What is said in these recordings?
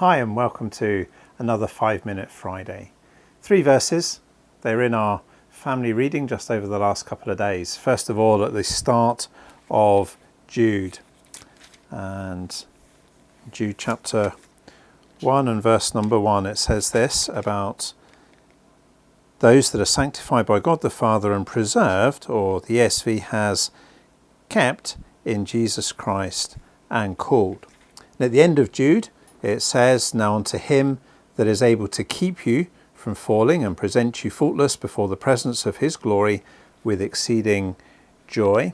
Hi and welcome to another 5-Minute Friday. 3 verses, they're in our family reading just over the last couple of days. First of all, at the start of Jude, and Jude chapter 1 and verse number 1, it says this about those that are sanctified by God the Father and preserved, or the ESV has kept, in Jesus Christ and called. And at the end of Jude, it says, now unto him that is able to keep you from falling and present you faultless before the presence of his glory with exceeding joy.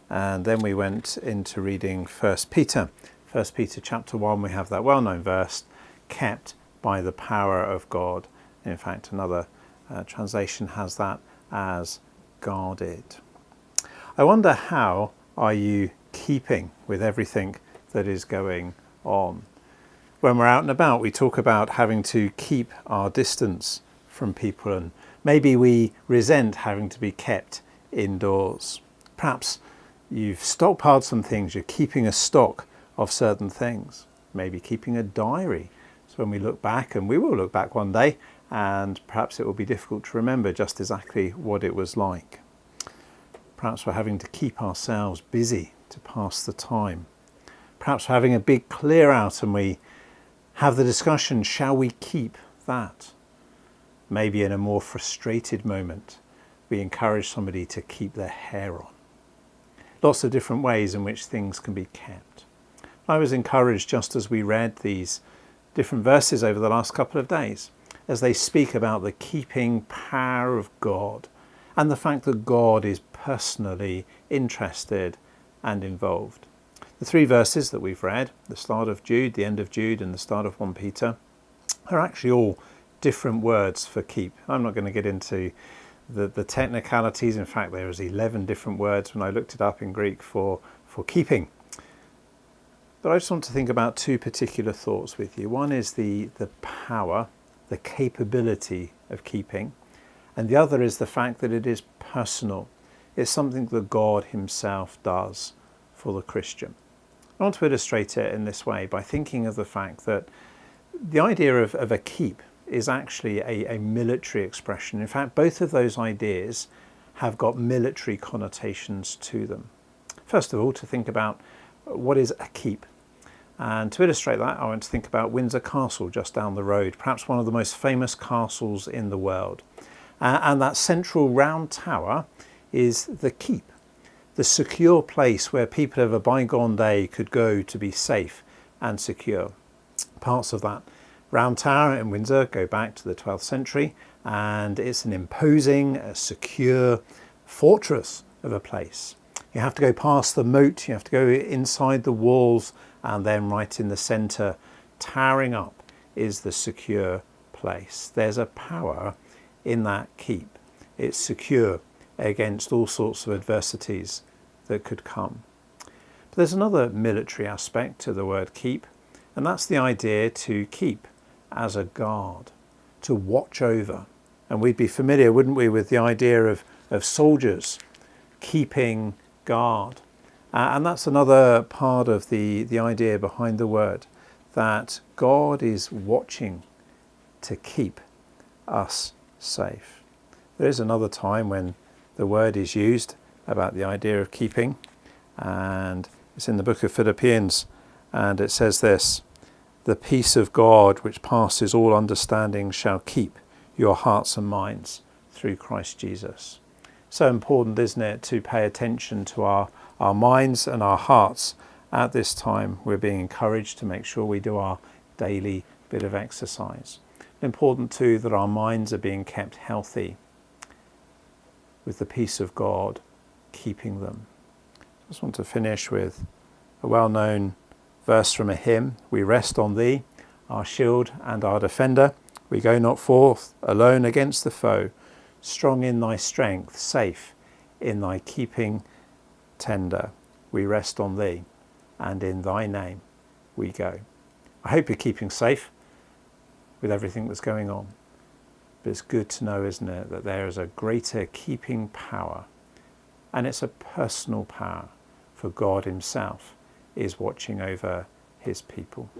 And then we went into reading 1 Peter. 1 Peter chapter 1, we have that well-known verse, kept by the power of God. In fact, another translation has that as guarded. I wonder, how are you keeping with everything that is going on? When we're out and about, we talk about having to keep our distance from people, and maybe we resent having to be kept indoors. Perhaps you've stockpiled some things, you're keeping a stock of certain things, maybe keeping a diary. So when we look back, and we will look back one day, and perhaps it will be difficult to remember just exactly what it was like. Perhaps we're having to keep ourselves busy to pass the time. Perhaps we're having a big clear out and we have the discussion, shall we keep that? Maybe in a more frustrated moment, we encourage somebody to keep their hair on. Lots of different ways in which things can be kept. I was encouraged just as we read these different verses over the last couple of days, as they speak about the keeping power of God and the fact that God is personally interested and involved. The 3 verses that we've read, the start of Jude, the end of Jude, and the start of 1 Peter, are actually all different words for keep. I'm not going to get into the technicalities. In fact, there is 11 different words when I looked it up in Greek for keeping. But I just want to think about 2 particular thoughts with you. One is the power, the capability of keeping, and the other is the fact that it is personal. It's something that God himself does for the Christian. I want to illustrate it in this way by thinking of the fact that the idea of a keep is actually a military expression. In fact, both of those ideas have got military connotations to them. First of all, to think about what is a keep. And to illustrate that, I want to think about Windsor Castle just down the road, perhaps one of the most famous castles in the world. And that central round tower is the keep, the secure place where people of a bygone day could go to be safe and secure. Parts of that round tower in Windsor go back to the 12th century, and it's an imposing, secure fortress of a place. You have to go past the moat, you have to go inside the walls, and then right in the centre, towering up, is the secure place. There's a power in that keep. It's secure against all sorts of adversities that could come. But there's another military aspect to the word keep, and that's the idea to keep as a guard, to watch over. And we'd be familiar, wouldn't we, with the idea of soldiers keeping guard. And that's another part of the idea behind the word, that God is watching to keep us safe. There is another time when the word is used about the idea of keeping, and it's in the book of Philippians, and it says this: the peace of God which passes all understanding shall keep your hearts and minds through Christ Jesus. So important, isn't it, to pay attention to our minds and our hearts at this time. We're being encouraged to make sure we do our daily bit of exercise. Important too that our minds are being kept healthy with the peace of God keeping them. I just want to finish with a well-known verse from a hymn. We rest on thee, our shield and our defender. We go not forth alone against the foe, strong in thy strength, safe in thy keeping tender. We rest on thee, and in thy name we go. I hope you're keeping safe with everything that's going on. But it's good to know, isn't it, that there is a greater keeping power, and it's a personal power, for God himself is watching over his people.